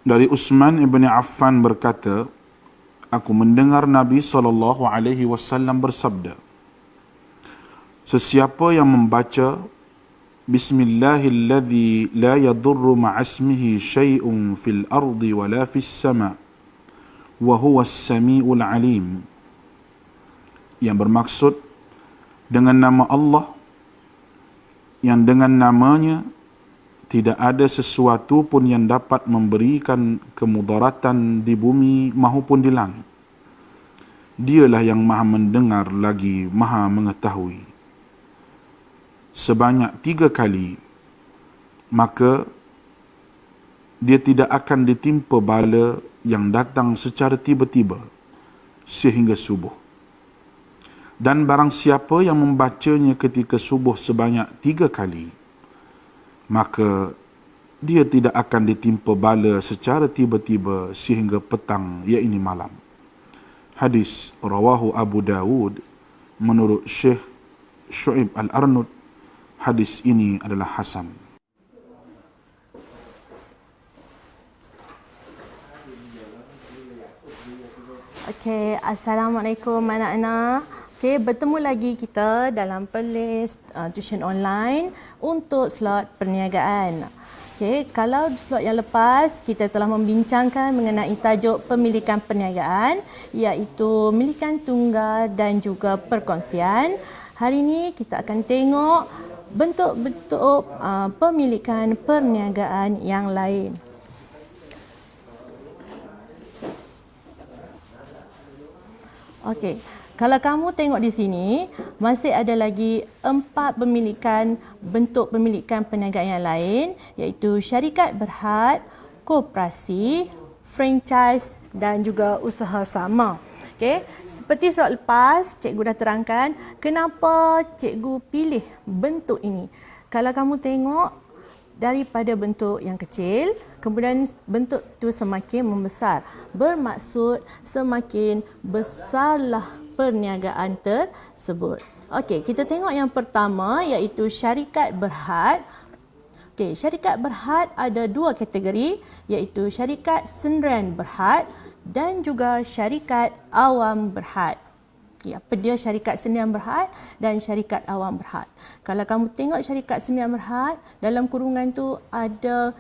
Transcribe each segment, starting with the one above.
Dari Utsman ibn Affan berkata, aku mendengar Nabi SAW bersabda, sesiapa yang membaca Bismillahilladzi la yadurru ma'asmihi syai'un fil ardi wala fis sama' wa huwas sami'ul alim, yang bermaksud dengan nama Allah yang dengan namanya tidak ada sesuatu pun yang dapat memberikan kemudaratan di bumi maupun di langit. Dialah yang maha mendengar lagi maha mengetahui. Sebanyak 3 kali, maka dia tidak akan ditimpa bala yang datang secara tiba-tiba sehingga subuh. Dan barang siapa yang membacanya ketika subuh sebanyak 3 kali, maka dia tidak akan ditimpa bala secara tiba-tiba sehingga petang, iaitu malam. Hadis rawahu Abu Dawud menurut Syekh Syu'ib Al-Arnud. Hadis ini adalah hasan. Okey, Assalamualaikum anak-anak. Okey, bertemu lagi kita dalam playlist tuition online untuk slot perniagaan. Okey, kalau slot yang lepas kita telah membincangkan mengenai tajuk pemilikan perniagaan, iaitu milikan tunggal dan juga perkongsian. Hari ini kita akan tengok bentuk-bentuk pemilikan perniagaan yang lain. Okey, kalau kamu tengok di sini, masih ada lagi 4 bentuk pemilikan perniagaan yang lain, iaitu syarikat berhad, koperasi, franchise dan juga usaha sama. Okey, seperti slot lepas, cikgu dah terangkan kenapa cikgu pilih bentuk ini. Kalau kamu tengok daripada bentuk yang kecil, kemudian bentuk itu semakin membesar. Bermaksud semakin besarlah perniagaan tersebut. Okey, kita tengok yang pertama iaitu syarikat berhad. Okey, syarikat berhad ada 2 kategori, iaitu syarikat sendirian berhad dan juga syarikat awam berhad. Apa dia syarikat sendirian berhad dan syarikat awam berhad? Kalau kamu tengok syarikat sendirian berhad, dalam kurungan tu ada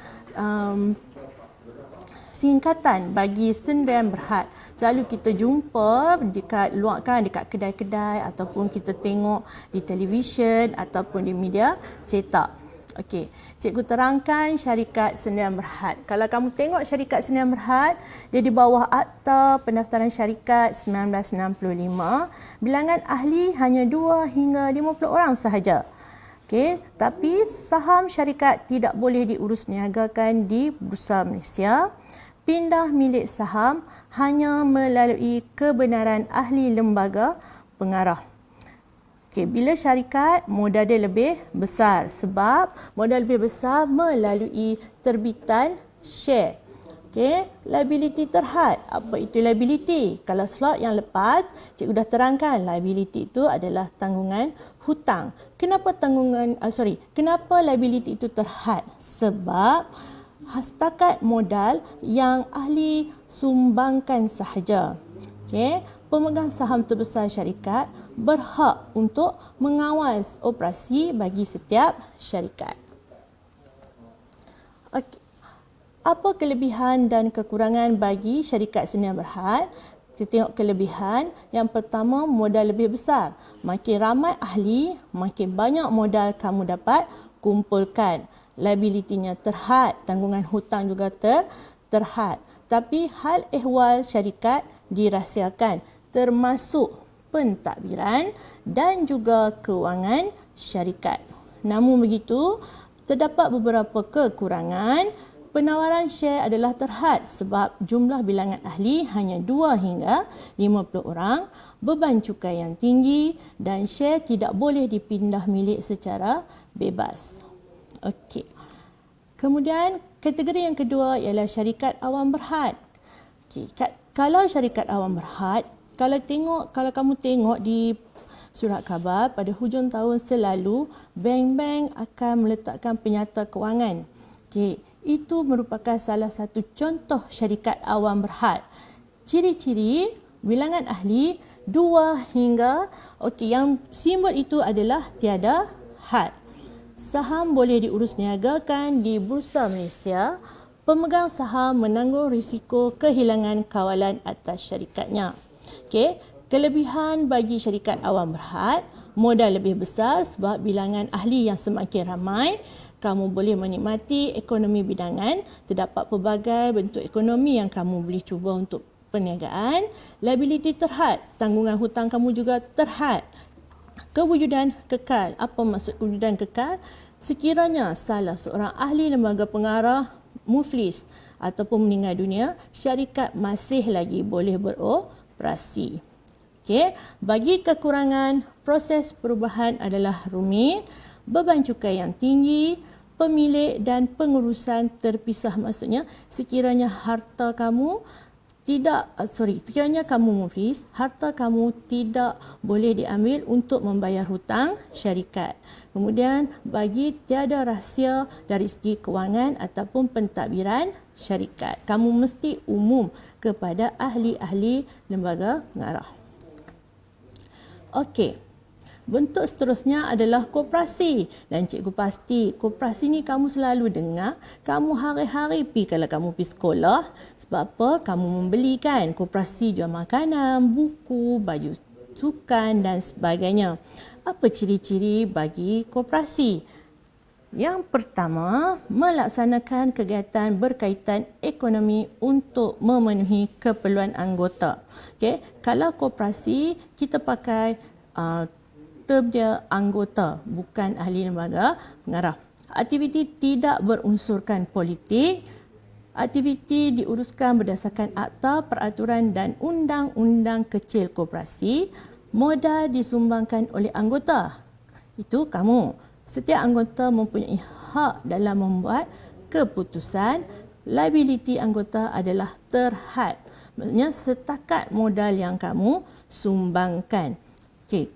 singkatan bagi sendirian berhad. Selalu kita jumpa dekat luar kan, dekat kedai-kedai ataupun kita tengok di televisyen ataupun di media cetak. Okey, cikgu terangkan syarikat sendirian berhad. Kalau kamu tengok syarikat sendirian berhad, dia di bawah Akta Pendaftaran Syarikat 1965, bilangan ahli hanya 2 hingga 50 orang sahaja. Okey, tapi saham syarikat tidak boleh diurus niagakan di Bursa Malaysia. Pindah milik saham hanya melalui kebenaran ahli lembaga pengarah. Okey, bila syarikat modal dia lebih besar, sebab modal lebih besar melalui terbitan share. Okey, liability terhad. Apa itu liability? Kalau slot yang lepas, cikgu dah terangkan liability itu adalah tanggungan hutang. Kenapa kenapa liability itu terhad? Sebab setakat modal yang ahli sumbangkan sahaja. Okey, pemegang saham terbesar syarikat berhak untuk mengawas operasi bagi setiap syarikat. Okey. Apa kelebihan dan kekurangan bagi syarikat sendirian berhad? Kita tengok kelebihan. Yang pertama, modal lebih besar. Makin ramai ahli, makin banyak modal kamu dapat kumpulkan. Liability-nya terhad, tanggungan hutang juga terhad. Tapi hal ehwal syarikat dirahsiakan, termasuk pentadbiran dan juga kewangan syarikat. Namun begitu, terdapat beberapa kekurangan. Penawaran share adalah terhad sebab jumlah bilangan ahli hanya 2 hingga 50 orang, beban cukai yang tinggi dan share tidak boleh dipindah milik secara bebas. Okey. Kemudian kategori yang kedua ialah syarikat awam berhad. Okey, kalau syarikat awam berhad, kalau kamu tengok di surat khabar pada hujung tahun selalu, bank-bank akan meletakkan penyata kewangan. Okey, itu merupakan salah satu contoh syarikat awam berhad. Ciri-ciri bilangan ahli 2 hingga yang simbol itu adalah tiada had. Saham boleh diurus niagakan di Bursa Malaysia. Pemegang saham menanggung risiko kehilangan kawalan atas syarikatnya. Kelebihan bagi syarikat awam berhad, modal lebih besar sebab bilangan ahli yang semakin ramai. Kamu boleh menikmati ekonomi bidangan, terdapat pelbagai bentuk ekonomi yang kamu boleh cuba untuk perniagaan. Liability terhad, tanggungan hutang kamu juga terhad. Kewujudan kekal. Apa maksud kewujudan kekal? Sekiranya salah seorang ahli lembaga pengarah muflis ataupun meninggal dunia, syarikat masih lagi boleh beroperasi. Bagi kekurangan, proses perubahan adalah rumit, beban cukai yang tinggi, pemilik dan pengurusan terpisah. Maksudnya sekiranya sekiranya kamu muflis, harta kamu tidak boleh diambil untuk membayar hutang syarikat. Kemudian bagi tiada rahsia dari segi kewangan ataupun pentadbiran syarikat. Kamu mesti umum kepada ahli-ahli lembaga pengarah. Bentuk seterusnya adalah koperasi. Dan cikgu pasti koperasi ni kamu selalu dengar, kamu hari-hari kalau kamu pergi sekolah. Sebab apa? Kamu membelikan. Koperasi jual makanan, buku, baju sukan dan sebagainya. Apa ciri-ciri bagi koperasi? Yang pertama, melaksanakan kegiatan berkaitan ekonomi untuk memenuhi keperluan anggota. Kalau koperasi, kita pakai term dia anggota, bukan ahli lembaga pengarah. Aktiviti tidak berunsurkan politik. Aktiviti diuruskan berdasarkan akta, peraturan dan undang-undang kecil koperasi. Modal disumbangkan oleh anggota. Itu kamu. Setiap anggota mempunyai hak dalam membuat keputusan. Liability anggota adalah terhad. Maksudnya setakat modal yang kamu sumbangkan.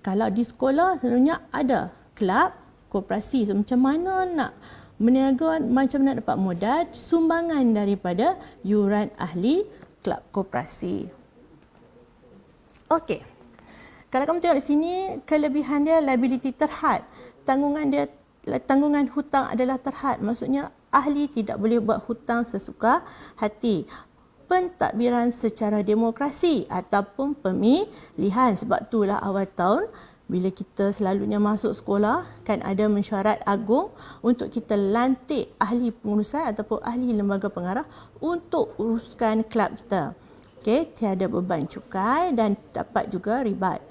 Kalau di sekolah selalunya ada kelab koperasi. So, macam mana nak berniaga, macam mana dapat modal, sumbangan daripada yuran ahli kelab koperasi. Kalau kamu tengok di sini, kelebihan dia liability terhad. Tanggungan hutang adalah terhad. Maksudnya ahli tidak boleh buat hutang sesuka hati. Pentadbiran secara demokrasi ataupun pemilihan. Sebab itulah awal tahun bila kita selalunya masuk sekolah kan ada mesyuarat agung untuk kita lantik ahli pengurusan ataupun ahli lembaga pengarah untuk uruskan kelab kita. Tiada beban cukai dan dapat juga ribat.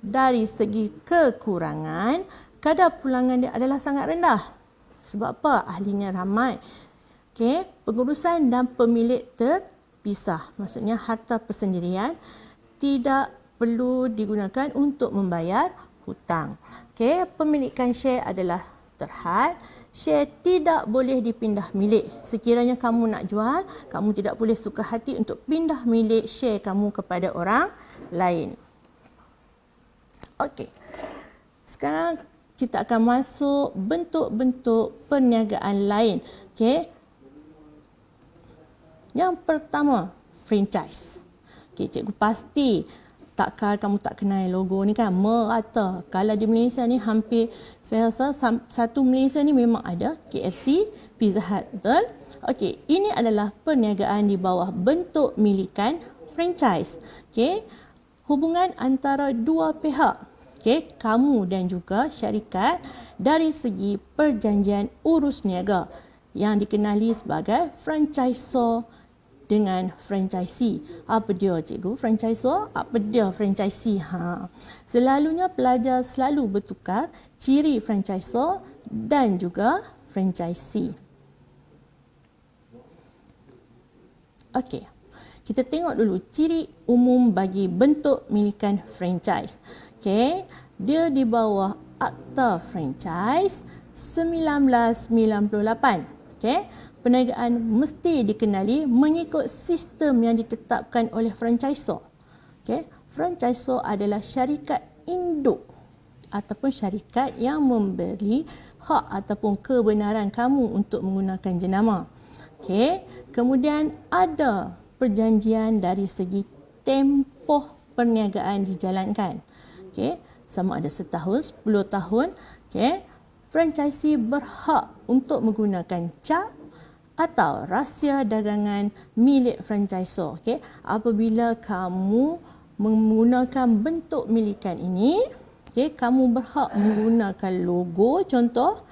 Dari segi kekurangan, kadar pulangan dia adalah sangat rendah. Sebab apa? Ahlinya ramai. Pengurusan dan pemilik terpisah. Maksudnya harta persendirian tidak perlu digunakan untuk membayar hutang. Pemilikan share adalah terhad. Share tidak boleh dipindah milik. Sekiranya kamu nak jual, kamu tidak boleh suka hati untuk pindah milik share kamu kepada orang lain. Sekarang kita akan masuk bentuk-bentuk perniagaan lain. Yang pertama, franchise. Cikgu pasti kamu tak kenal logo ni kan, merata. Kalau di Malaysia ni hampir, saya rasa satu Malaysia ni memang ada, KFC, Pizza Hut, betul? Ini adalah perniagaan di bawah bentuk milikan franchise. Hubungan antara dua pihak. Kamu dan juga syarikat dari segi perjanjian urus niaga yang dikenali sebagai franchisor dengan franchisee. Apa dia cikgu franchisor? Apa dia franchisee? Selalunya pelajar selalu bertukar ciri franchisor dan juga franchisee. Kita tengok dulu ciri umum bagi bentuk milikan franchise. Dia di bawah Akta Franchise 1998. Perniagaan mesti dikenali mengikut sistem yang ditetapkan oleh franchisor. Franchisor adalah syarikat induk ataupun syarikat yang memberi hak ataupun kebenaran kamu untuk menggunakan jenama. Okey, kemudian ada perjanjian dari segi tempoh perniagaan dijalankan. Okey, sama ada setahun, 10 tahun. Okey, franchisee berhak untuk menggunakan cap atau rahsia dagangan milik franchisor. Okey, apabila kamu menggunakan bentuk milikan ini, okey, kamu berhak menggunakan logo contoh,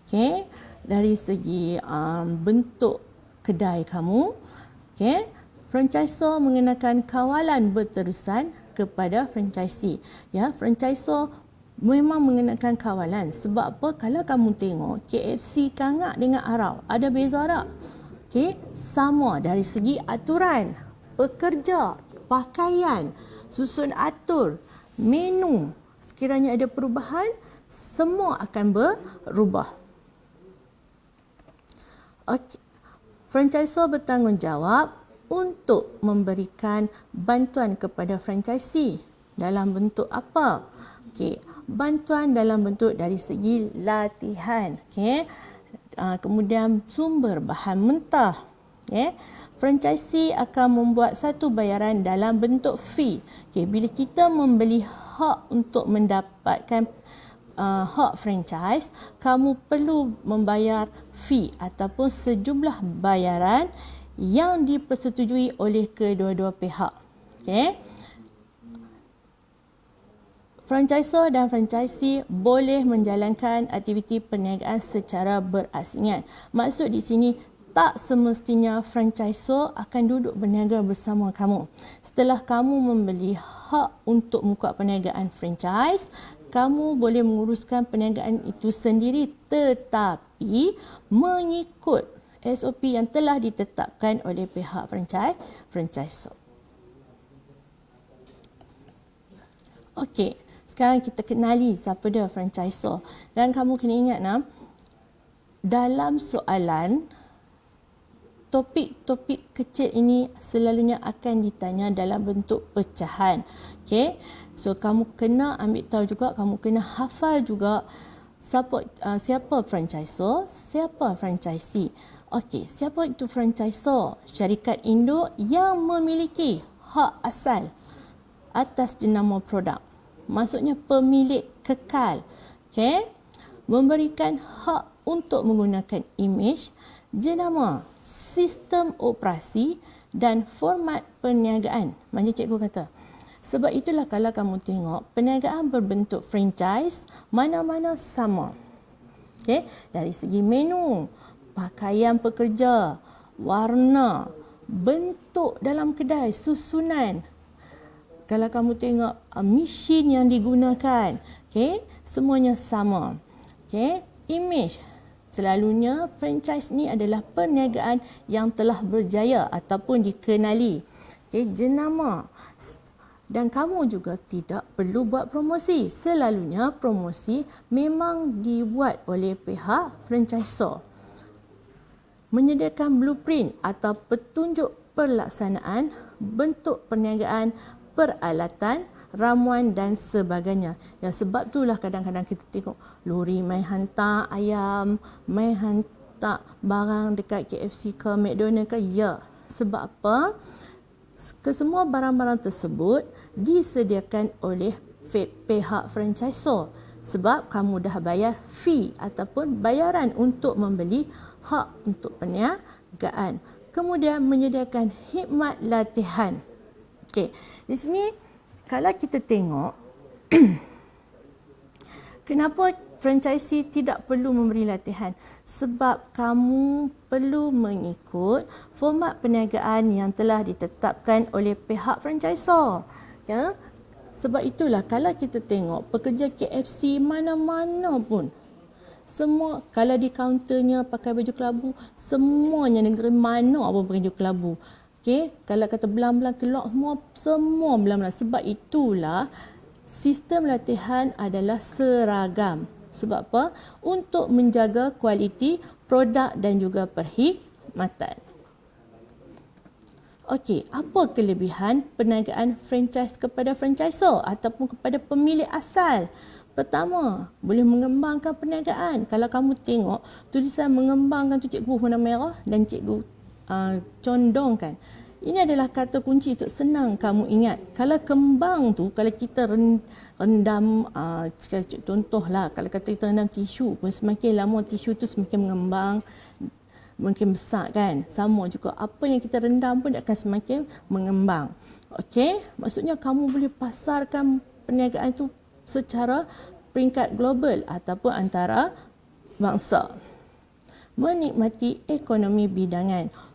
okey, dari segi bentuk kedai kamu. Okey, franchisor mengenakan kawalan berterusan kepada franchisee. Ya, franchisor memang mengenakan kawalan. Sebab apa? Kalau kamu tengok KFC Kangak dengan Arau, ada beza tak? Okey, sama dari segi aturan, pekerja, pakaian, susun atur, menu. Sekiranya ada perubahan, semua akan berubah. Okey. Franchisor bertanggungjawab untuk memberikan bantuan kepada franchisee dalam bentuk apa? Okey, bantuan dalam bentuk dari segi latihan, okey. Kemudian sumber bahan mentah. Okey. Franchisee akan membuat satu bayaran dalam bentuk fee. Okey, bila kita membeli hak untuk mendapatkan hak franchise, kamu perlu membayar fee ataupun sejumlah bayaran yang dipersetujui oleh kedua-dua pihak. Okey. Franchisor dan franchisee boleh menjalankan aktiviti perniagaan secara berasingan. Maksud di sini, tak semestinya franchisor akan duduk berniaga bersama kamu. Setelah kamu membeli hak untuk membuka perniagaan franchise, kamu boleh menguruskan perniagaan itu sendiri tetapi mengikut SOP yang telah ditetapkan oleh pihak franchisor. Okey, sekarang kita kenali siapa dia franchisor. Dan kamu kena ingat dalam soalan, topik-topik kecil ini selalunya akan ditanya dalam bentuk pecahan. Okey. So kamu kena ambil tahu juga, kamu kena hafal juga siapa franchisor, siapa franchisee. Okey, siapa itu franchisor? Syarikat induk yang memiliki hak asal atas jenama produk. Maksudnya pemilik kekal. Okey. Memberikan hak untuk menggunakan imej, jenama, sistem operasi dan format perniagaan. Macam cikgu kata. Sebab itulah kalau kamu tengok perniagaan berbentuk franchise mana-mana sama. Okay? Dari segi menu, pakaian pekerja, warna, bentuk dalam kedai, susunan. Kalau kamu tengok mesin yang digunakan, okay? Semuanya sama. Okay? Image. Selalunya franchise ni adalah perniagaan yang telah berjaya ataupun dikenali. Okay? Jenama. Dan kamu juga tidak perlu buat promosi. Selalunya promosi memang dibuat oleh pihak franchisor. Menyediakan blueprint atau petunjuk pelaksanaan, bentuk perniagaan, peralatan, ramuan dan sebagainya. Ya, sebab itulah kadang-kadang kita tengok lori mai hantar ayam, mai hantar barang dekat KFC ke McDonald ke. Ya, sebab apa? Kesemua barang-barang tersebut disediakan oleh pihak franchisor. Sebab kamu dah bayar fee ataupun bayaran untuk membeli hak untuk perniagaan. Kemudian menyediakan khidmat latihan. Okey, di sini kalau kita tengok kenapa franchisee tidak perlu memberi latihan? Sebab kamu perlu mengikut format perniagaan yang telah ditetapkan oleh pihak franchisor. Ya? Sebab itulah kalau kita tengok pekerja KFC mana-mana pun, semua kalau di kaunternya pakai baju kelabu, semuanya negeri mana pun pakai baju kelabu. Okey, kalau kata belang-belang keluar semua belang-belang. Sebab itulah sistem latihan adalah seragam. Sebab apa? Untuk menjaga kualiti produk dan juga perkhidmatan. Okey, apa kelebihan perniagaan franchise kepada franchisor ataupun kepada pemilik asal? Pertama, boleh mengembangkan perniagaan. Kalau kamu tengok tulisan mengembangkan tu cikgu warna merah dan cikgu condongkan. Ini adalah kata kunci untuk senang kamu ingat. Kalau kembang tu, kalau kita rendam, contohlah, kalau kata kita rendam tisu pun, semakin lama tisu tu semakin mengembang, makin besar kan. Sama juga apa yang kita rendam pun akan semakin mengembang. Okey, maksudnya kamu boleh pasarkan perniagaan tu secara peringkat global ataupun antara bangsa. Menikmati ekonomi bidangan.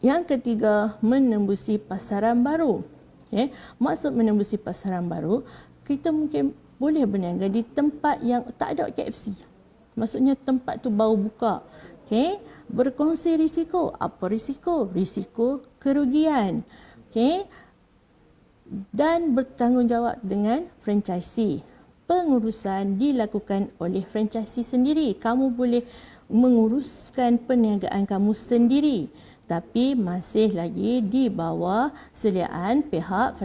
Yang ketiga, menembusi pasaran baru. Okay. Maksud menembusi pasaran baru, kita mungkin boleh berniaga di tempat yang tak ada KFC. Maksudnya tempat tu baru buka. Okay. Berkongsi risiko. Apa risiko? Risiko kerugian. Okay. Dan bertanggungjawab dengan franchisee. Pengurusan dilakukan oleh franchisee sendiri. Kamu boleh menguruskan perniagaan kamu sendiri, tapi masih lagi di bawah sediaan pihak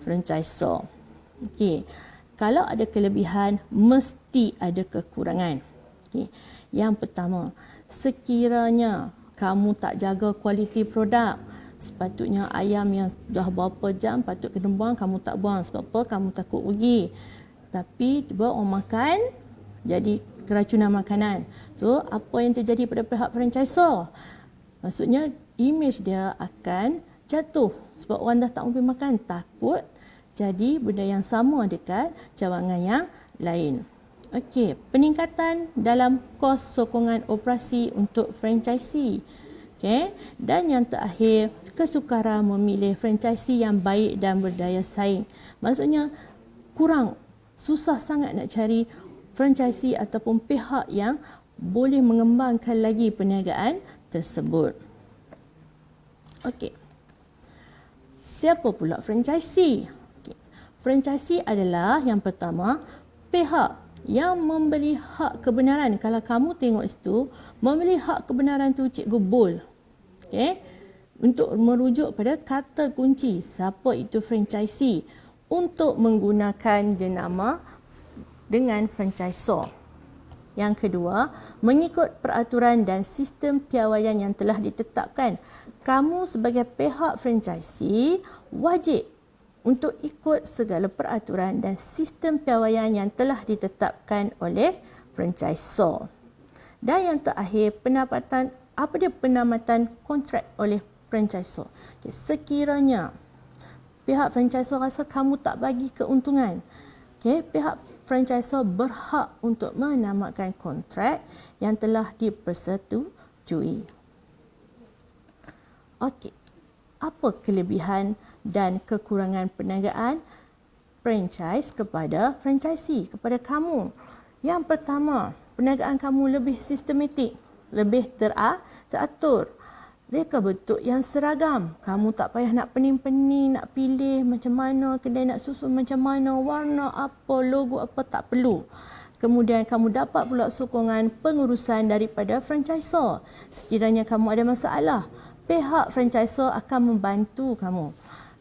franchisor. Okey. Kalau ada kelebihan, mesti ada kekurangan. Okey. Yang pertama, sekiranya kamu tak jaga kualiti produk, sepatutnya ayam yang dah berapa jam patut kena buang, kamu tak buang. Sebab apa? Kamu takut rugi. Tapi tiba orang makan, jadi keracunan makanan. So, apa yang terjadi pada pihak franchisor? Maksudnya, imej dia akan jatuh. Sebab orang dah tak mampu makan, takut jadi benda yang sama dekat cawangan yang lain. Okey, peningkatan dalam kos sokongan operasi untuk franchisee. Okey, dan yang terakhir, kesukaran memilih franchisee yang baik dan berdaya saing. Maksudnya, susah sangat nak cari franchisee ataupun pihak yang boleh mengembangkan lagi perniagaan tersebut. Okey. Siapa pula franchisee? Okay. Franchisee adalah yang pertama, pihak yang membeli hak kebenaran. Kalau kamu tengok situ, membeli hak kebenaran tu cikgu bold. Okey. Untuk merujuk pada kata kunci, siapa itu franchisee, untuk menggunakan jenama dengan franchisor. Yang kedua, mengikut peraturan dan sistem piawaian yang telah ditetapkan. Kamu sebagai pihak franchisee wajib untuk ikut segala peraturan dan sistem piawaian yang telah ditetapkan oleh franchisor. Dan yang terakhir, penamatan kontrak oleh franchisor. Okay, sekiranya pihak franchisor rasa kamu tak bagi keuntungan, pihak franchisor berhak untuk menamatkan kontrak yang telah dipersetujui. Okey, apa kelebihan dan kekurangan perniagaan franchise kepada franchisee, kepada kamu? Yang pertama, perniagaan kamu lebih sistematik, lebih teratur. Reka bentuk yang seragam. Kamu tak payah nak pening-pening, nak pilih macam mana, kedai nak susun macam mana, warna apa, logo apa, tak perlu. Kemudian kamu dapat pula sokongan pengurusan daripada franchisor. Sekiranya kamu ada masalah, pihak franchisor akan membantu kamu.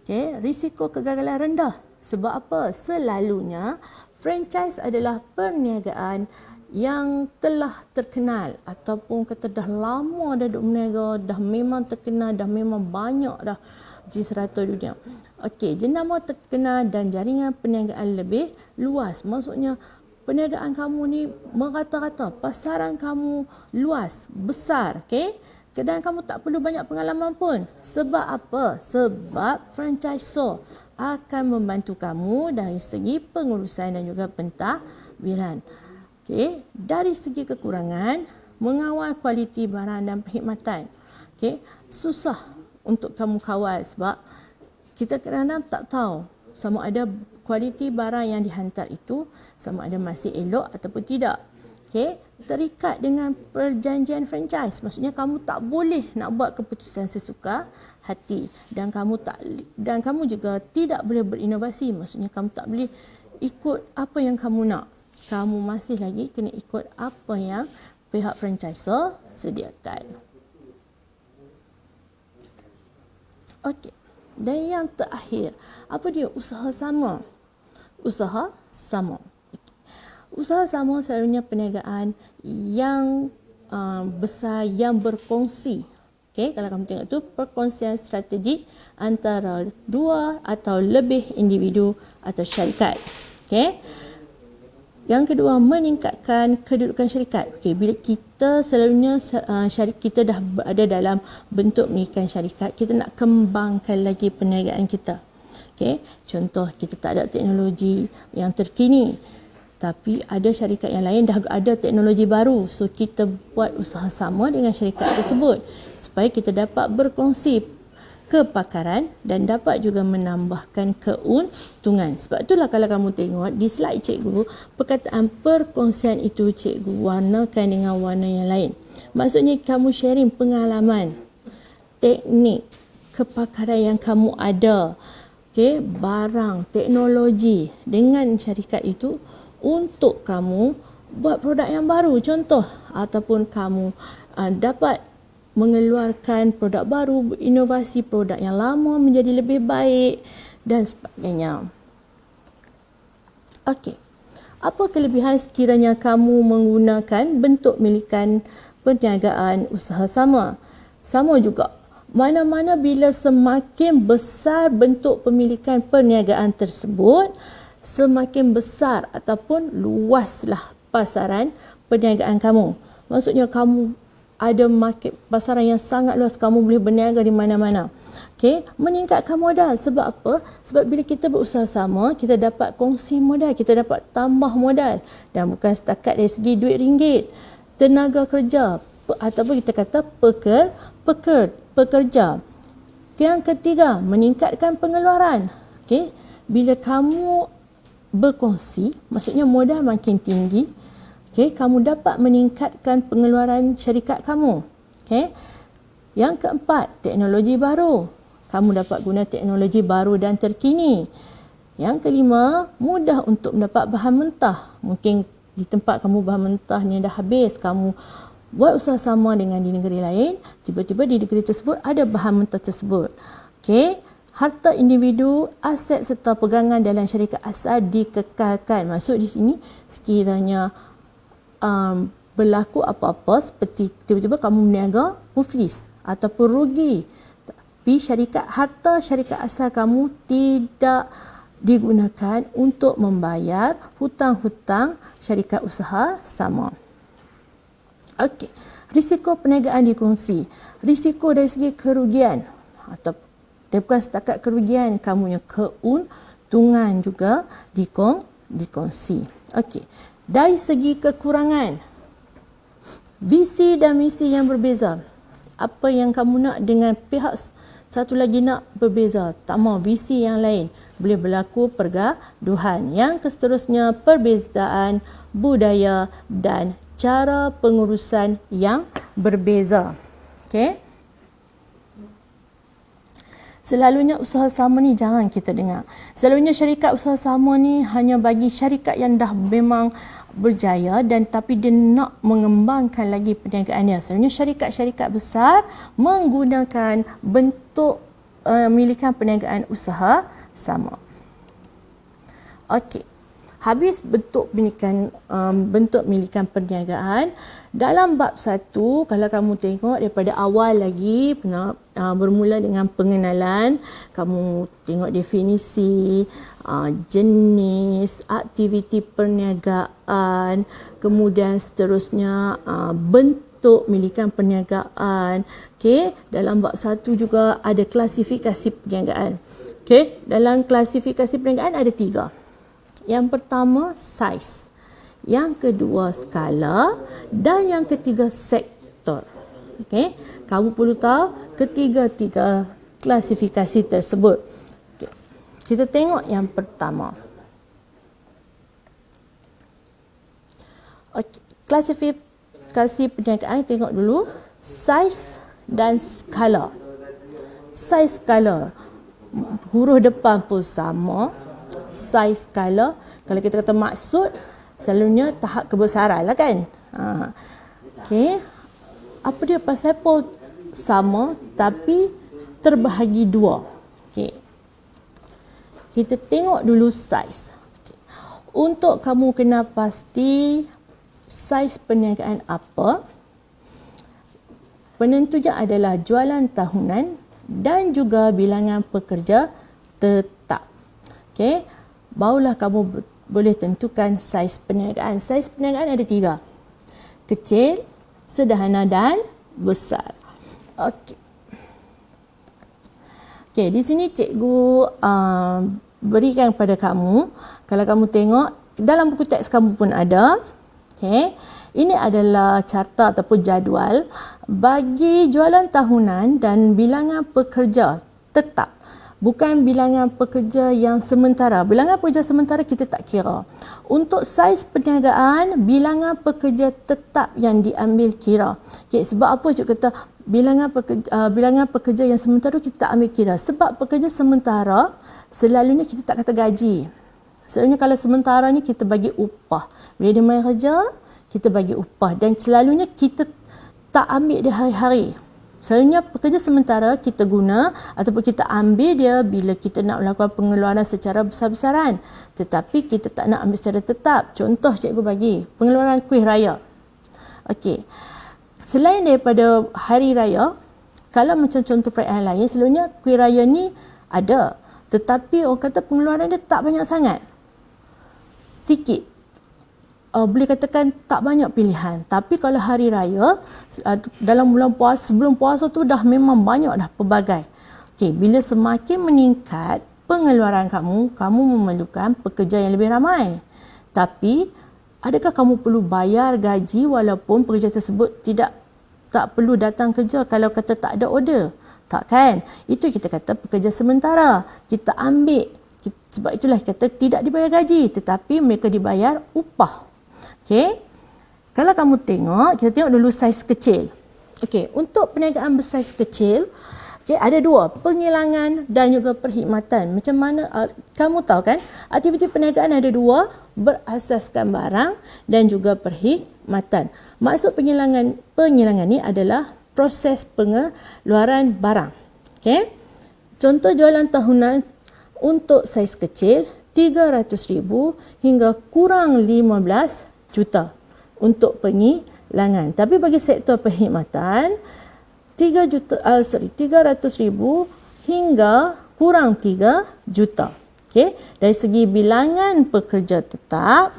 Okey, risiko kegagalan rendah. Sebab apa? Selalunya franchise adalah perniagaan yang telah terkenal ataupun kata dah lama dah duk berniaga, dah memang terkenal, dah memang banyak dah di serata dunia. Okey, jenama terkenal dan jaringan perniagaan lebih luas. Maksudnya perniagaan kamu ni merata-rata, pasaran kamu luas, besar, okey? Kedai kamu tak perlu banyak pengalaman pun. Sebab apa? Sebab franchisor akan membantu kamu dari segi pengurusan dan juga pentadbiran. Okey, dari segi kekurangan, mengawal kualiti barang dan perkhidmatan. Okey, susah untuk kamu kawal sebab kita kadang-kadang tak tahu sama ada kualiti barang yang dihantar itu sama ada masih elok ataupun tidak. Okey, terikat dengan perjanjian franchise. Maksudnya kamu tak boleh nak buat keputusan sesuka hati dan kamu juga tidak boleh berinovasi. Maksudnya kamu tak boleh ikut apa yang kamu nak. Kamu masih lagi kena ikut apa yang pihak franchisor sediakan. Okey. Dan yang terakhir, apa dia? Usaha sama. Usaha sama. Usaha sama selalunya perniagaan yang besar yang berkongsi. Okey, kalau kamu tengok tu perkongsian strategi antara dua atau lebih individu atau syarikat. Okey. Yang kedua, meningkatkan kedudukan syarikat. Okey, bila kita selalunya syarikat kita dah ada dalam bentuk meningkatkan syarikat, kita nak kembangkan lagi perniagaan kita. Okey, contoh kita tak ada teknologi yang terkini, tapi ada syarikat yang lain dah ada teknologi baru. So kita buat usaha sama dengan syarikat tersebut supaya kita dapat berkongsi kepakaran dan dapat juga menambahkan keuntungan. Sebab itulah kalau kamu tengok di slide cikgu, perkataan perkongsian itu cikgu warnakan dengan warna yang lain. Maksudnya kamu sharing pengalaman, teknik, kepakaran yang kamu ada, okey, barang, teknologi dengan syarikat itu untuk kamu buat produk yang baru, contoh, ataupun kamu dapat mengeluarkan produk baru, inovasi produk yang lama menjadi lebih baik dan sebagainya. Okey. Apa kelebihan sekiranya kamu menggunakan bentuk milikan perniagaan usaha sama? Sama juga. Mana-mana bila semakin besar bentuk pemilikan perniagaan tersebut, semakin besar ataupun luaslah pasaran perniagaan kamu. Maksudnya kamu ada market pasaran yang sangat luas, kamu boleh berniaga di mana-mana. Okey, meningkatkan modal. Sebab apa? Sebab bila kita berusaha sama, kita dapat kongsi modal, kita dapat tambah modal. Dan bukan setakat dari segi duit ringgit, tenaga kerja ataupun kita kata pekerja. Yang ketiga, meningkatkan pengeluaran. Okey, bila kamu berkongsi, maksudnya modal makin tinggi, okey, kamu dapat meningkatkan pengeluaran syarikat kamu. Okey. Yang keempat, teknologi baru. Kamu dapat guna teknologi baru dan terkini. Yang kelima, mudah untuk mendapat bahan mentah. Mungkin di tempat kamu bahan mentah ni dah habis, kamu buat usaha sama dengan di negeri lain, tiba-tiba di negeri tersebut ada bahan mentah tersebut. Okey. Harta individu, aset serta pegangan dalam syarikat asal dikekalkan. Maksud di sini, sekiranya berlaku apa-apa seperti tiba-tiba kamu berniaga muflis ataupun rugi, tapi harta syarikat asal kamu tidak digunakan untuk membayar hutang-hutang syarikat usaha sama. Okey, risiko perniagaan dikongsi. Risiko dari segi kerugian atau bukan setakat kerugian, kamunya keuntungan juga dikongsi. Okey. Dari segi kekurangan, visi dan misi yang berbeza. Apa yang kamu nak dengan pihak satu lagi nak berbeza. Tak mahu visi yang lain. Boleh berlaku pergaduhan. Yang seterusnya, perbezaan budaya dan cara pengurusan yang berbeza. Okey. Selalunya usaha sama ni jangan kita dengar. Selalunya syarikat usaha sama ni hanya bagi syarikat yang dah memang berjaya dan tapi dia nak mengembangkan lagi perniagaannya. Selalunya syarikat-syarikat besar menggunakan bentuk milikan perniagaan usaha sama. Okey. Habis bentuk milikan perniagaan. Dalam bab 1, kalau kamu tengok daripada awal lagi, bermula dengan pengenalan, kamu tengok definisi, jenis, aktiviti perniagaan, kemudian seterusnya bentuk milikan perniagaan. Okey, dalam bab 1 juga ada klasifikasi perniagaan. Okey, dalam klasifikasi perniagaan ada 3. Yang pertama, saiz. Yang kedua, skala. Dan yang ketiga, sektor. Okey, kamu perlu tahu ketiga-tiga klasifikasi tersebut. Okay. Kita tengok yang pertama. Okay. Klasifikasi perniagaan, tengok dulu saiz dan skala. Saiz, skala. Huruf depan pun sama. Saiz, skala. Kalau kita kata maksud, selalunya tahap kebesaran lah kan. Okey. Apa dia pasal pun sama tapi terbahagi 2. Okey. Kita tengok dulu saiz. Okay. Untuk kamu kena pasti saiz perniagaan apa, penentunya adalah jualan tahunan dan juga bilangan pekerja tetap. Okey, barulah kamu boleh tentukan saiz perniagaan. Saiz perniagaan ada 3. Kecil, sederhana dan besar. Okey. Okey, di sini cikgu berikan kepada kamu, kalau kamu tengok dalam buku teks kamu pun ada. Okey. Ini adalah carta ataupun jadual bagi jualan tahunan dan bilangan pekerja tetap. Bukan bilangan pekerja yang sementara. Bilangan pekerja sementara kita tak kira. Untuk saiz perniagaan, bilangan pekerja tetap yang diambil kira. Okay, sebab apa cikgu kata bilangan pekerja yang sementara kita tak ambil kira? Sebab pekerja sementara selalunya kita tak kata gaji. Selalunya kalau sementara ni kita bagi upah. Bila dia main kerja, kita bagi upah. Dan selalunya kita tak ambil dia hari-hari. Selalunya pekerja sementara kita guna ataupun kita ambil dia bila kita nak melakukan pengeluaran secara besar-besaran. Tetapi kita tak nak ambil secara tetap. Contoh cikgu bagi, pengeluaran kuih raya. Okey. Selain daripada hari raya, kalau macam contoh perayaan lain, selalunya kuih raya ni ada. Tetapi orang kata pengeluaran dia tak banyak sangat. Sikit. Boleh katakan tak banyak pilihan. Tapi kalau hari raya, dalam bulan puasa, sebelum puasa tu dah memang banyak dah pelbagai. Okey, bila semakin meningkat pengeluaran kamu, kamu memerlukan pekerja yang lebih ramai. Tapi, adakah kamu perlu bayar gaji walaupun pekerja tersebut tak perlu datang kerja kalau kata tak ada order? Tak kan? Itu kita kata pekerja sementara. Kita ambil. Sebab itulah kita tidak dibayar gaji. Tetapi mereka dibayar upah. Okey. Kalau kamu tengok, kita tengok dulu saiz kecil. Okey, untuk perniagaan bersaiz kecil, okey, ada 2, penghilangan dan juga perkhidmatan. Macam mana kamu tahu kan, aktiviti perniagaan ada 2, berasaskan barang dan juga perkhidmatan. Maksud penghilangan ni adalah proses pengeluaran barang. Okey. Contoh jualan tahunan untuk saiz kecil 300,000 hingga kurang 15 juta untuk penghilangan. Tapi bagi sektor perkhidmatan 300,000 hingga kurang 3 juta. Okey, dari segi bilangan pekerja tetap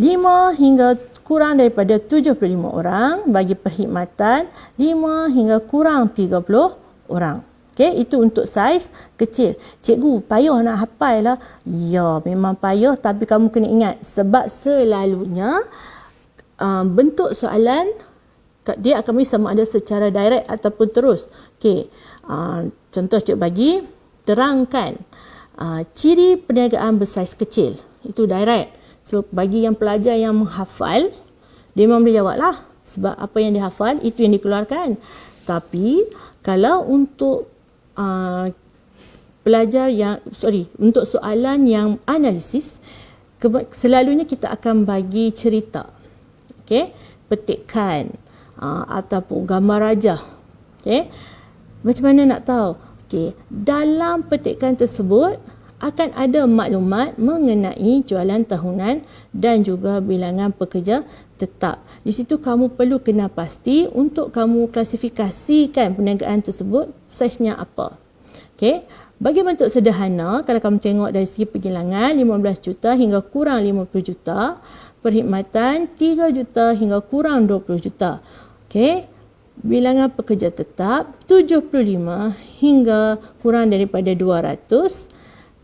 5 hingga kurang daripada 75 orang, bagi perkhidmatan 5 hingga kurang 30 orang. Okey, itu untuk saiz kecil. Cikgu, payah nak hafal lah. Ya, memang payah, tapi kamu kena ingat sebab selalunya bentuk soalan dia akan bagi sama ada secara direct ataupun terus. Okey, contoh cikgu bagi, terangkan ciri perniagaan bersaiz kecil. Itu direct. So, bagi yang pelajar yang menghafal, dia memang boleh jawab lah. Sebab apa yang dihafal, itu yang dikeluarkan. Tapi, kalau untuk pelajar untuk soalan yang analisis, selalunya kita akan bagi cerita. Okey, petikan ataupun gambar rajah. Okey, macam mana nak tahu? Okey, dalam petikan tersebut akan ada maklumat mengenai jualan tahunan dan juga bilangan pekerja tetap. Di situ kamu perlu kena pasti untuk kamu klasifikasikan perniagaan tersebut saiznya apa. Okey, bagi bentuk sederhana, kalau kamu tengok dari segi penghilangan 15 juta hingga kurang 50 juta, perkhidmatan 3 juta hingga kurang 20 juta. Okey, bilangan pekerja tetap 75 hingga kurang daripada 200,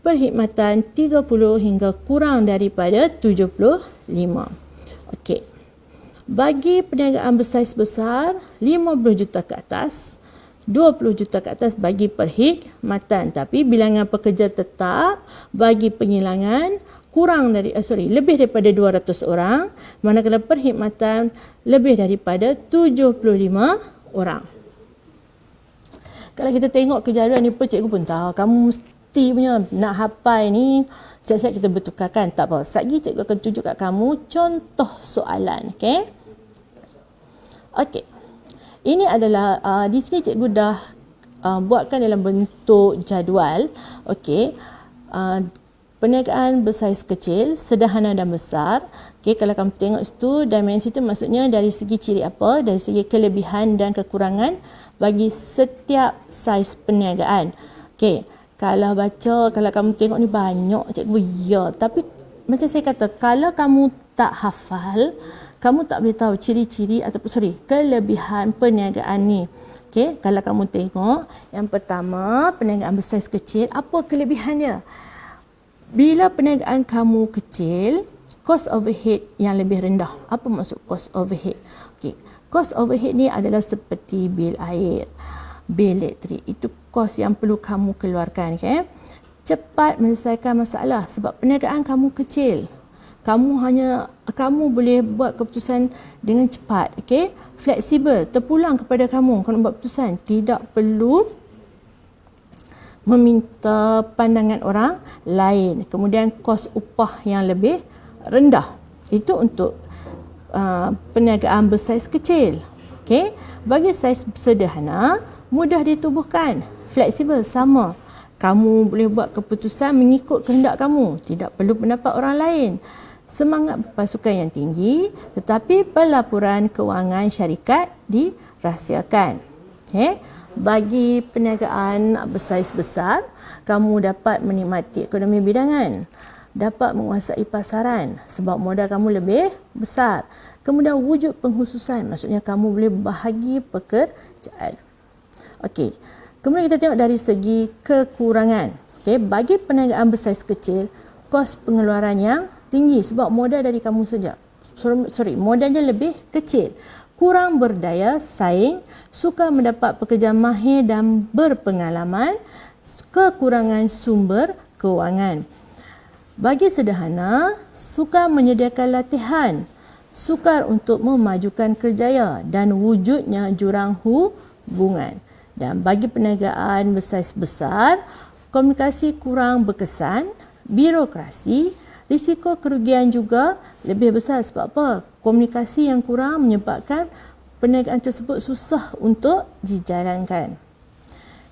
perkhidmatan 30 hingga kurang daripada 75. Okey. Bagi perniagaan bersaiz besar 50 juta ke atas, 20 juta ke atas bagi perkhidmatan. Tapi bilangan pekerja tetap bagi penghilangan lebih daripada 200 orang, manakala perkhidmatan lebih daripada 75 orang. Kalau kita tengok kejadian ni pun cikgu pun tahu kamu mesti punya nak hafal ni, siap-siap kita bertukarkan. Tak apa, sekejap lagi cikgu akan tunjuk kat kamu contoh soalan. Okey. Okey. Ini adalah di sini cikgu dah buatkan dalam bentuk jadual. Okey. perniagaan bersaiz kecil, sederhana dan besar. Okey, kalau kamu tengok situ, dimensi itu maksudnya dari segi ciri apa, dari segi kelebihan dan kekurangan bagi setiap saiz perniagaan. Okey, kalau kamu tengok ni banyak cikgu, ya, tapi macam saya kata, kalau kamu tak hafal, kamu tak boleh tahu ciri-ciri ataupun kelebihan perniagaan ni. Okey, kalau kamu tengok, yang pertama, perniagaan bersaiz kecil, apa kelebihannya? Bila perniagaan kamu kecil, cost overhead yang lebih rendah. Apa maksud cost overhead? Okey, cost overhead ni adalah seperti bil air, bil elektrik. Itu kos yang perlu kamu keluarkan. Okay? Cepat menyelesaikan masalah sebab perniagaan kamu kecil. Kamu boleh buat keputusan dengan cepat. Okay? Fleksibel, terpulang kepada kamu kalau buat keputusan. Tidak perlu meminta pandangan orang lain. Kemudian kos upah yang lebih rendah. Itu untuk perniagaan bersaiz kecil. Okey, bagi saiz sederhana, mudah ditubuhkan, fleksibel, sama. Kamu boleh buat keputusan mengikut kehendak kamu, tidak perlu pendapat orang lain. Semangat pasukan yang tinggi, tetapi pelaporan kewangan syarikat dirahsiakan. Okey, bagi perniagaan bersaiz besar, kamu dapat menikmati ekonomi bidangan, dapat menguasai pasaran sebab modal kamu lebih besar. Kemudian wujud pengkhususan, maksudnya kamu boleh bahagi pekerjaan. Okey, kemudian kita tengok dari segi kekurangan. Okey, bagi perniagaan bersaiz kecil, kos pengeluaran yang tinggi sebab modal dari kamu saja. Modalnya lebih kecil. Kurang berdaya saing, sukar mendapat pekerja mahir dan berpengalaman, kekurangan sumber kewangan. Bagi sederhana, sukar menyediakan latihan, sukar untuk memajukan kerjaya dan wujudnya jurang hubungan. Dan bagi perniagaan bersaiz besar, komunikasi kurang berkesan, birokrasi, risiko kerugian juga lebih besar. Sebab apa? Komunikasi yang kurang menyebabkan perniagaan tersebut susah untuk dijalankan.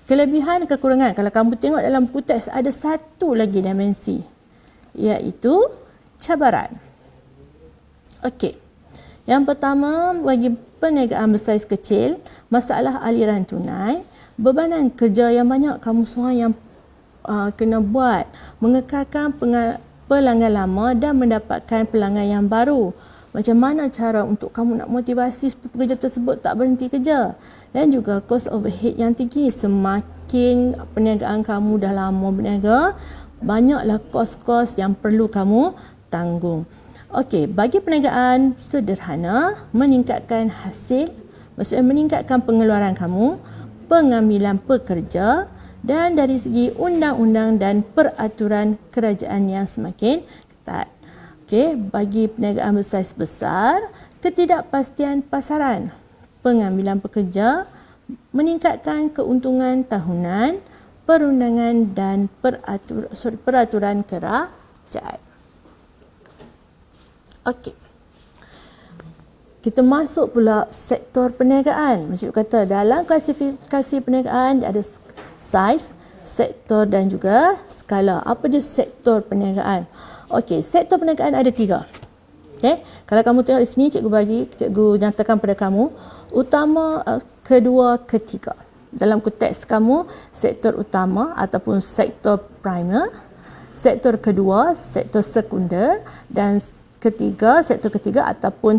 Kelebihan dan kekurangan, kalau kamu tengok dalam buku teks, ada satu lagi dimensi, iaitu cabaran. Okey, yang pertama, bagi perniagaan bersaiz kecil, masalah aliran tunai, bebanan kerja yang banyak kamu seorang yang kena buat, mengekalkan pelanggan lama dan mendapatkan pelanggan yang baru. Macam mana cara untuk kamu nak motivasi pekerja tersebut tak berhenti kerja? Dan juga cost overhead yang tinggi. Semakin perniagaan kamu dah lama berniaga, banyaklah kos-kos yang perlu kamu tanggung. Okey, bagi perniagaan sederhana, meningkatkan hasil, maksudnya meningkatkan pengeluaran kamu, pengambilan pekerja, dan dari segi undang-undang dan peraturan kerajaan yang semakin ketat. Okey, bagi perniagaan bersaiz besar, ketidakpastian pasaran, pengambilan pekerja, meningkatkan keuntungan tahunan, perundangan dan peraturan kerajaan. Okey. Kita masuk pula sektor perniagaan. Macam kata, dalam klasifikasi perniagaan ada saiz, sektor dan juga skala. Apa dia sektor perniagaan? Okey, sektor perniagaan ada 3. Okey, kalau kamu tengok di sini, cikgu nyatakan pada kamu, utama, kedua, ketiga. Dalam konteks kamu, sektor utama ataupun sektor primer, sektor kedua, sektor sekunder, dan sektor ketiga ataupun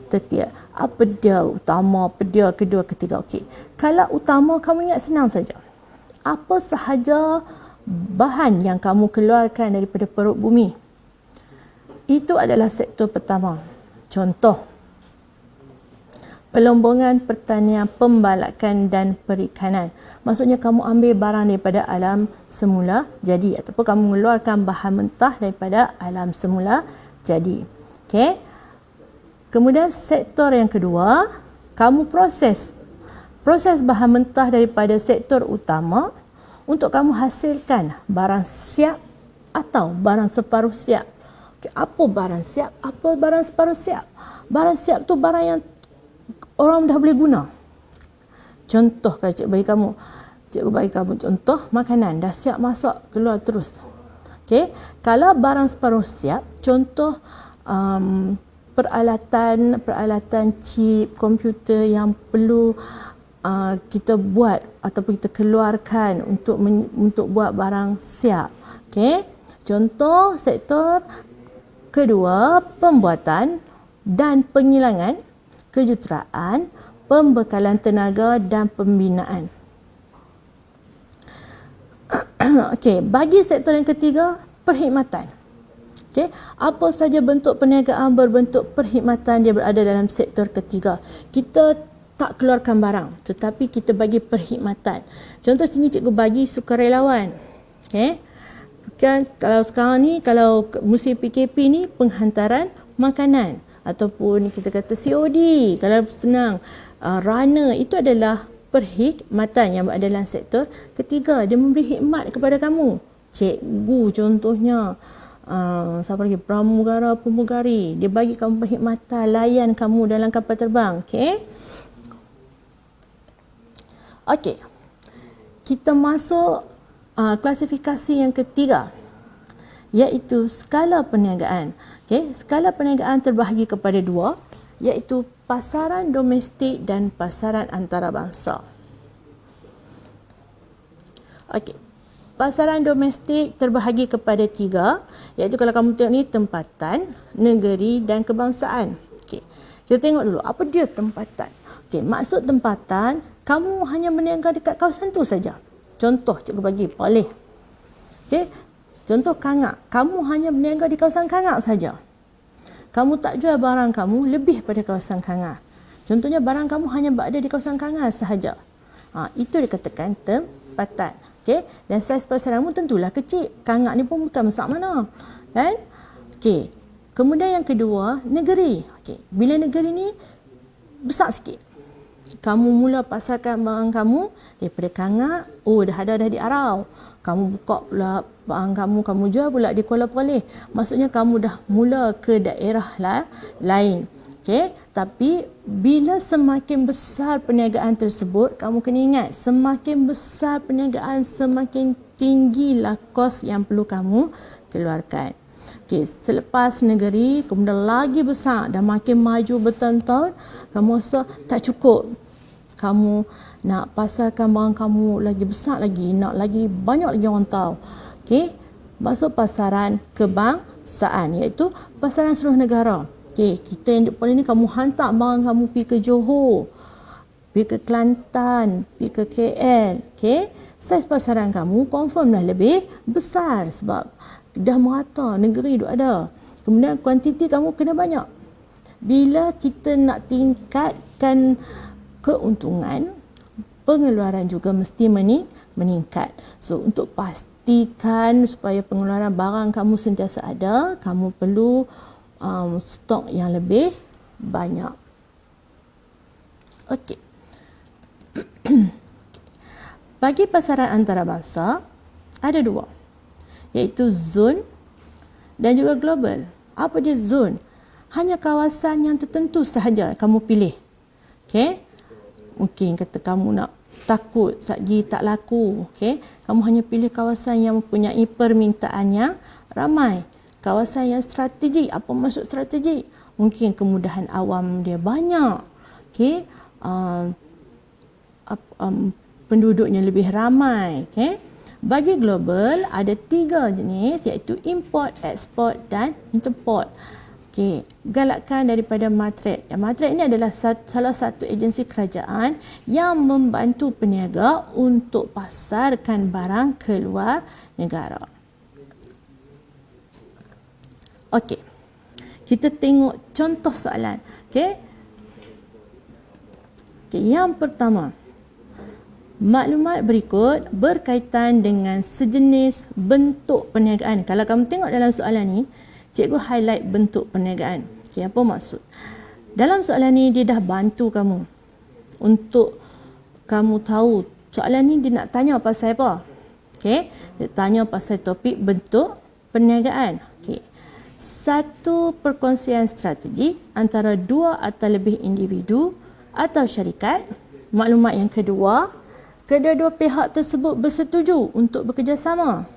tertier. Apa dia utama, apa dia kedua, ketiga? Okey, kalau utama, kamu ingat senang saja. Apa sahaja bahan yang kamu keluarkan daripada perut bumi, itu adalah sektor pertama. Contoh, pelombongan pertanian, pembalakan dan perikanan. Maksudnya kamu ambil barang daripada alam semula jadi, ataupun kamu mengeluarkan bahan mentah daripada alam semula jadi. Okey. Kemudian sektor yang kedua, kamu proses bahan mentah daripada sektor utama untuk kamu hasilkan barang siap atau barang separuh siap. Okay, apa barang siap? Apa barang separuh siap? Barang siap tu barang yang orang dah boleh guna. Contoh, kalau cikgu bagi kamu contoh makanan dah siap masak, keluar terus. Okey, kalau barang separuh siap, contoh peralatan chip komputer yang perlu kita buat ataupun kita keluarkan untuk buat barang siap. Okey. Contoh sektor kedua, pembuatan dan penghilangan, kejuruteraan, pembekalan tenaga dan pembinaan. Okey, bagi sektor yang ketiga, perkhidmatan. Okey, apa saja bentuk perniagaan berbentuk perkhidmatan dia berada dalam sektor ketiga. Kita tak keluarkan barang, tetapi kita bagi perkhidmatan. Contoh sini cikgu bagi sukarelawan. Okey. Kan kalau sekarang ni, kalau musim PKP ni, penghantaran makanan ataupun kita kata COD, kalau senang, runner, itu adalah perkhidmatan yang berada dalam sektor ketiga. Dia memberi khidmat kepada kamu. Cikgu contohnya, siapa lagi, pramugari, dia bagi kamu perkhidmatan, layan kamu dalam kapal terbang. Okey. Okey. Kita masuk klasifikasi yang ketiga, iaitu skala perniagaan. Okey, skala perniagaan terbahagi kepada dua, iaitu pasaran domestik dan pasaran antarabangsa. Okey, pasaran domestik terbahagi kepada tiga, iaitu kalau kamu tengok ni, tempatan, negeri dan kebangsaan. Okey, kita tengok dulu apa dia tempatan. Okey, maksud tempatan, kamu hanya berniaga dekat kawasan tu saja. Contoh cikgu bagi, boleh. Okey, contoh Kangak, kamu hanya berniaga di kawasan Kangak saja. Kamu tak jual barang kamu lebih pada kawasan Kangak. Contohnya barang kamu hanya berada di kawasan Kangak sahaja. Itu dikatakan tempatan. Okey, dan saiz pasaranmu tentulah kecil. Kangak ni pun bukan besar mana. Kan? Okey. Kemudian yang kedua, negeri. Okey, bila negeri ni besar sikit, kamu mula pasarkan barang kamu daripada Kangak, dah ada di Arau. Kamu buka pula barang kamu jual pula di Kuala Perlis. Maksudnya kamu dah mula ke daerah lain. Okey, tapi bila semakin besar perniagaan tersebut, kamu kena ingat, semakin besar perniagaan, semakin tinggilah kos yang perlu kamu keluarkan. Okey, selepas negeri, kemudian lagi besar dan makin maju bertahun-tahun, kamu rasa tak cukup. Kamu nak pasarkan barang kamu lagi besar lagi, nak lagi banyak lagi orang tahu. Okey, masuk pasaran kebangsaan, iaitu pasaran seluruh negara. Okey, kita yang duduk ni, kamu hantar barang kamu pergi ke Johor, pergi ke Kelantan, pergi ke KL. Okey, saiz pasaran kamu confirm dah lebih besar sebab dah merata, negeri duk ada. Kemudian kuantiti kamu kena banyak. Bila kita nak tingkatkan keuntungan, pengeluaran juga mesti meningkat. So, untuk pastikan supaya pengeluaran barang kamu sentiasa ada, kamu perlu stok yang lebih banyak. Okey. Bagi pasaran antarabangsa, ada dua, iaitu zon dan juga global. Apa dia zon? Hanya kawasan yang tertentu sahaja kamu pilih. Okey. Mungkin kata kamu nak takut satgi tak laku. Okey, kamu hanya pilih kawasan yang mempunyai permintaan yang ramai. Kawasan yang strategik. Apa maksud strategik? Mungkin kemudahan awam dia banyak. Okey, penduduknya lebih ramai. Okey. Bagi global ada 3 jenis, iaitu import, export dan interport. Okey, galakkan daripada Matret. Matret ini adalah salah satu agensi kerajaan yang membantu peniaga untuk pasarkan barang ke luar negara. Okey, kita tengok contoh soalan. Okey, yang pertama, maklumat berikut berkaitan dengan sejenis bentuk perniagaan. Kalau kamu tengok dalam soalan ni, cikgu highlight bentuk perniagaan. Okay, apa maksud? Dalam soalan ni, dia dah bantu kamu untuk kamu tahu soalan ni dia nak tanya pasal apa. Okay, dia tanya pasal topik bentuk perniagaan. Okay. Satu, perkongsian strategik antara 2 atau lebih individu atau syarikat. Maklumat yang kedua, kedua-dua pihak tersebut bersetuju untuk bekerjasama.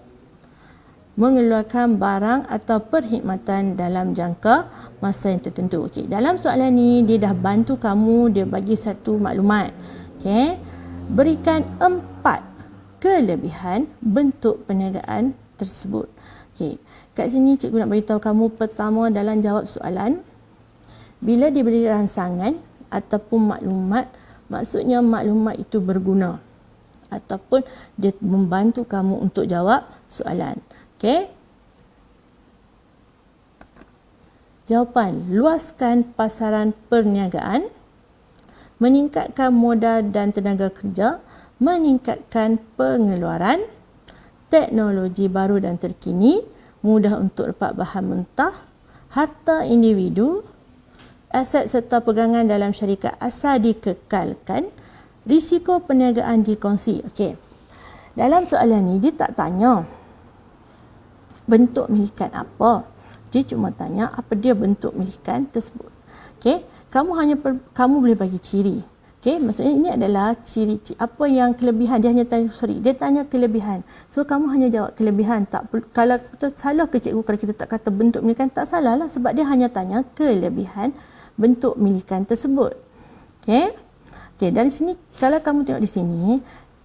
mengeluarkan barang atau perkhidmatan dalam jangka masa yang tertentu. Okey, dalam soalan ni dia dah bantu kamu, dia bagi satu maklumat. Okey, berikan 4 kelebihan bentuk perniagaan tersebut. Okey, kat sini cikgu nak beritahu kamu pertama dalam jawab soalan, bila diberi rangsangan ataupun maklumat, maksudnya maklumat itu berguna ataupun dia membantu kamu untuk jawab soalan. Okey. Jawapan, luaskan pasaran perniagaan, meningkatkan modal dan tenaga kerja, meningkatkan pengeluaran, teknologi baru dan terkini, mudah untuk dapat bahan mentah, harta individu, aset serta pegangan dalam syarikat asal dikekalkan, risiko perniagaan dikongsi. Okey. Dalam soalan ni dia tak tanya bentuk milikan apa. Dia cuma tanya apa dia bentuk milikan tersebut. Okey, kamu boleh bagi ciri. Okey, maksudnya ini adalah ciri apa yang kelebihan, dia hanya tanya kelebihan. So kamu hanya jawab kelebihan. Kalau betul salah ke cikgu kalau kita tak kata bentuk milikan, tak salah lah sebab dia hanya tanya kelebihan bentuk milikan tersebut. Okey. Okey, dari sini kalau kamu tengok di sini,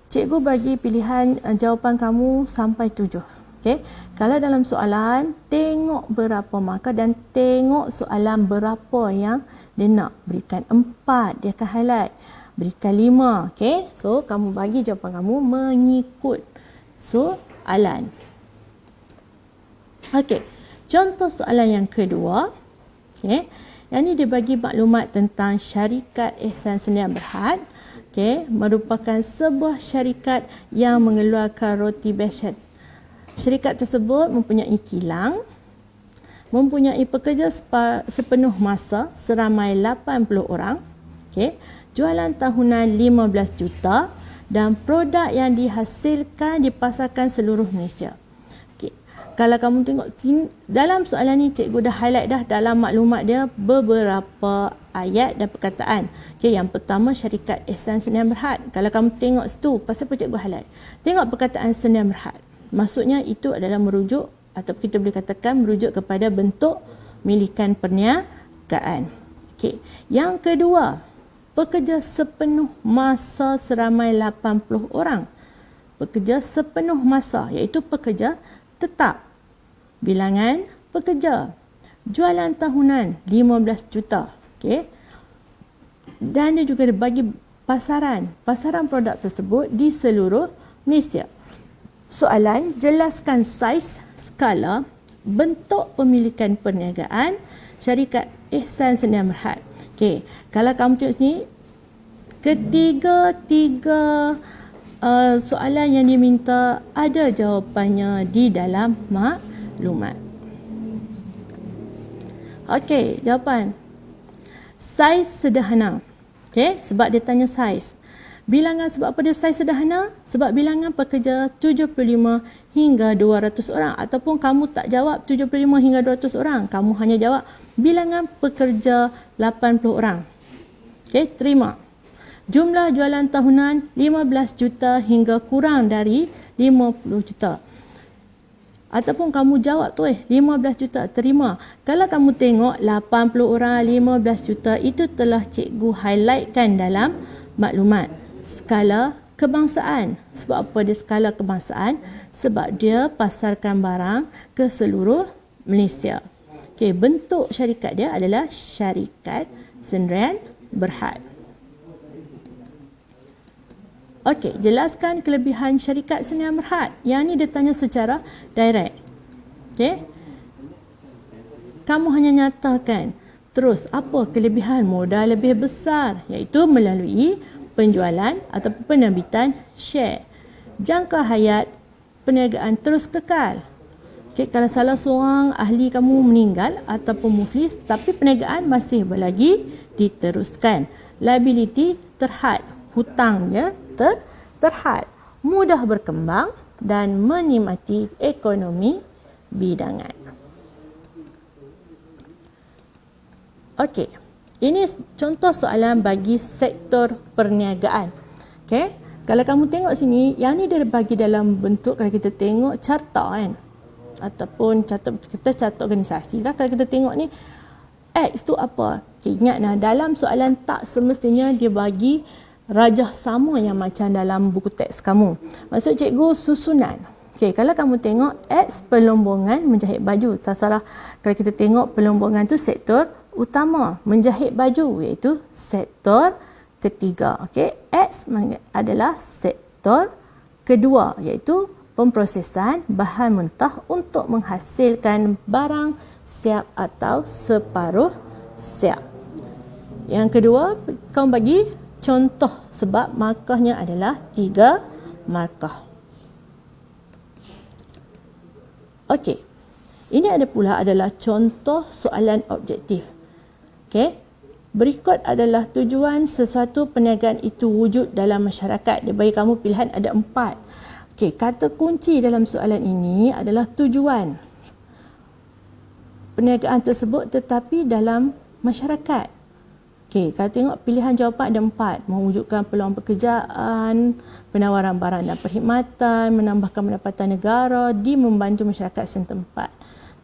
cikgu bagi pilihan jawapan kamu sampai 7. Okay. Kalau dalam soalan, tengok berapa markah dan tengok soalan berapa yang dia nak. Berikan 4, dia akan highlight. Berikan 5. Okay. So, kamu bagi jawapan kamu mengikut soalan. Okay. Contoh soalan yang kedua. Okay. Yang ni dia bagi maklumat tentang syarikat Ihsan Sdn Bhd. Okay. Merupakan sebuah syarikat yang mengeluarkan roti Behcet. Syarikat tersebut mempunyai kilang, mempunyai pekerja sepenuh masa seramai 80 orang, okay. Jualan tahunan 15 juta dan produk yang dihasilkan dipasarkan seluruh Malaysia. Okay. Kalau kamu tengok sini, dalam soalan ni cikgu dah highlight dah dalam maklumat dia beberapa ayat dan perkataan. Okay, yang pertama syarikat Ihsan Sdn Bhd. Kalau kamu tengok situ, pasal apa cikgu highlight? Tengok perkataan Sdn Bhd. Maksudnya itu adalah merujuk atau kita boleh katakan merujuk kepada bentuk milikan perniagaan. Okey. Yang kedua, pekerja sepenuh masa seramai 80 orang. Pekerja sepenuh masa iaitu pekerja tetap. Bilangan pekerja. Jualan tahunan 15 juta. Okey. Dan dia juga bagi pasaran produk tersebut di seluruh Malaysia. Soalan, jelaskan saiz, skala, bentuk pemilikan perniagaan syarikat Ihsan Sdn Bhd. Okey, kalau kamu tengok sini, ketiga soalan yang diminta ada jawapannya di dalam maklumat. Okey, jawapan. Saiz sederhana. Okey, sebab dia tanya saiz. Bilangan sebab apa dia saiz sederhana? Sebab bilangan pekerja 75 hingga 200 orang. Ataupun kamu tak jawab 75 hingga 200 orang. Kamu hanya jawab bilangan pekerja 80 orang. Okey, terima. Jumlah jualan tahunan 15 juta hingga kurang dari 50 juta. Ataupun kamu jawab tu 15 juta, terima. Kalau kamu tengok 80 orang, 15 juta, itu telah cikgu highlightkan dalam maklumat. Skala kebangsaan. Sebab apa dia skala kebangsaan? Sebab dia pasarkan barang ke seluruh Malaysia. Okey, bentuk syarikat dia adalah syarikat Sdn Bhd. Okey, jelaskan kelebihan syarikat Sdn Bhd. Yang ni dia tanya secara direct. Okey. Kamu hanya nyatakan. Terus, apa kelebihan modal lebih besar? Iaitu melalui penjualan atau penerbitan share. Jangka hayat perniagaan terus kekal. Okay, kalau salah seorang ahli kamu meninggal ataupun muflis, tapi perniagaan masih lagi diteruskan. Liability terhad, hutangnya terhad. Mudah berkembang dan menikmati ekonomi bidangan. Okey. Ini contoh soalan bagi sektor perniagaan. Okey. Kalau kamu tengok sini, yang ni dia bagi dalam bentuk, kalau kita tengok carta kan. ataupun kita catat organisasi lah. Kalau kita tengok ni, X tu apa? Okay, ingat dalam soalan tak semestinya dia bagi rajah sama yang macam dalam buku teks kamu. Maksud cikgu susunan. Okay, kalau kamu tengok X pelombongan menjahit baju, tak salah. Kalau kita tengok pelombongan tu sektor utama, menjahit baju iaitu sektor ketiga. Okay, X adalah sektor kedua iaitu pemprosesan bahan mentah untuk menghasilkan barang siap atau separuh siap. Yang kedua, kamu bagi contoh sebab markahnya adalah 3 markah. Okey. Ini ada pula adalah contoh soalan objektif. Okey. Berikut adalah tujuan sesuatu perniagaan itu wujud dalam masyarakat. Dia bagi kamu pilihan ada 4. Okey, kata kunci dalam soalan ini adalah tujuan perniagaan tersebut tetapi dalam masyarakat. Okey, kalau tengok pilihan jawapan ada 4. Mewujudkan peluang pekerjaan, penawaran barang dan perkhidmatan, menambahkan pendapatan negara, di membantu masyarakat setempat.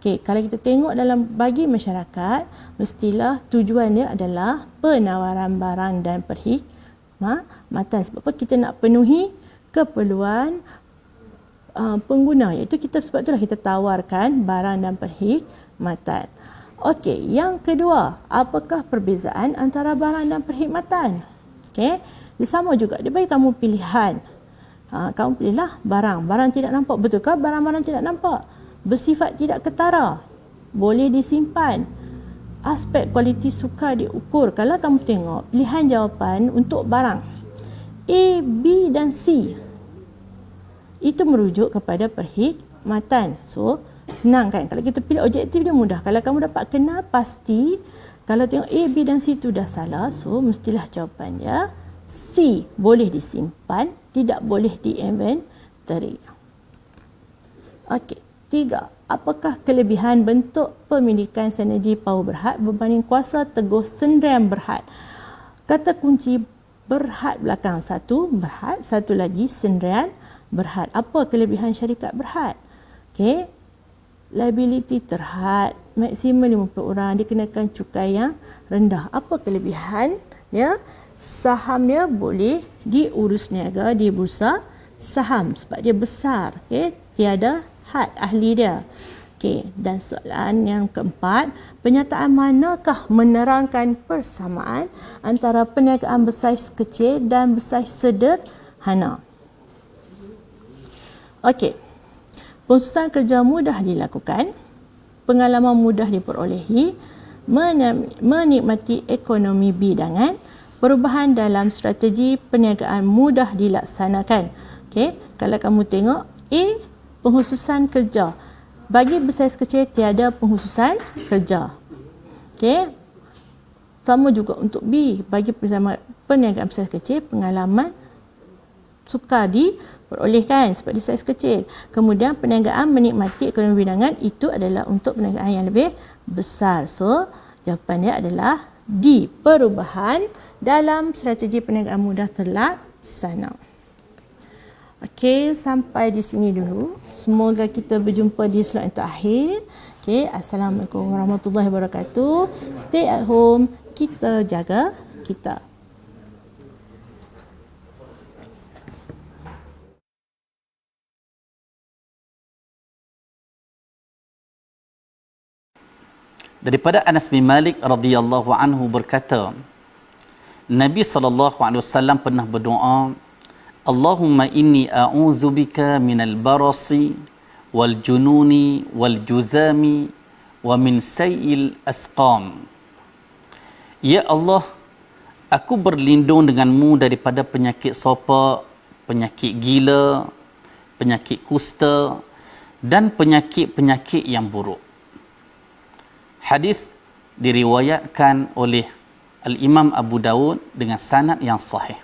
Okey, kalau kita tengok dalam bagi masyarakat, mestilah tujuan dia adalah penawaran barang dan perkhidmatan. Sebab apa? Kita nak penuhi keperluan pengguna, iaitu sebab itulah kita tawarkan barang dan perkhidmatan. Okey, yang kedua, apakah perbezaan antara barang dan perkhidmatan? Okey, dia sama juga, dia bagi kamu pilihan. Kamu pilihlah barang tidak nampak. Betulkah barang-barang tidak nampak? Bersifat tidak ketara, boleh disimpan, aspek kualiti sukar diukur. Kalau kamu tengok pilihan jawapan untuk barang A, B dan C, itu merujuk kepada perkhidmatan. So, senang kan? Kalau kita pilih objektif dia mudah. Kalau kamu dapat kenal pasti, kalau tengok A, B dan C itu dah salah, so mestilah jawapan dia C, boleh disimpan, tidak boleh di-inventory. Okey, 3. Apakah kelebihan bentuk pemilikan sinergi power berhad berbanding kuasa teguh sendirian berhad? Kata kunci berhad belakang, satu berhad, satu lagi sendirian berhad. Apa kelebihan syarikat berhad? Okey, liability terhad, maksimum 50 orang, dikenakan cukai yang rendah. Apa kelebihan dia? Saham dia boleh diurus niaga di bursa saham sebab dia besar. Okey, tiada had ahli dia. Okey, dan soalan yang keempat, penyataan manakah menerangkan persamaan antara perniagaan bersaiz kecil dan bersaiz sederhana? Okey, pengkhususan kerja mudah dilakukan, pengalaman mudah diperolehi, menikmati ekonomi bidangan, perubahan dalam strategi perniagaan mudah dilaksanakan. Okey, kalau kamu tengok A, pengkhususan kerja. Bagi bersaiz kecil tiada pengkhususan kerja. Okey, sama juga untuk B, bagi perniagaan bersaiz kecil, pengalaman sukar diperolehkan sebab dia saiz kecil. Kemudian perniagaan menikmati ekonomi bidangan, itu adalah untuk perniagaan yang lebih besar. So, jawapannya adalah D, perubahan dalam strategi perniagaan mudah terlaksana. Okey, sampai di sini dulu. Semoga kita berjumpa di slide yang terakhir. Okey, Assalamualaikum warahmatullahi wabarakatuh. Stay at home, kita jaga kita. Daripada Anas bin Malik radhiyallahu anhu berkata, Nabi SAW pernah berdoa, Allahumma inni a'udzubika minal barasi wal jununi wal juzami wa min sayil asqam. Ya Allah, aku berlindung denganmu daripada penyakit sopak, penyakit gila, penyakit kusta dan penyakit-penyakit yang buruk. Hadis diriwayatkan oleh Al-Imam Abu Dawud dengan sanad yang sahih.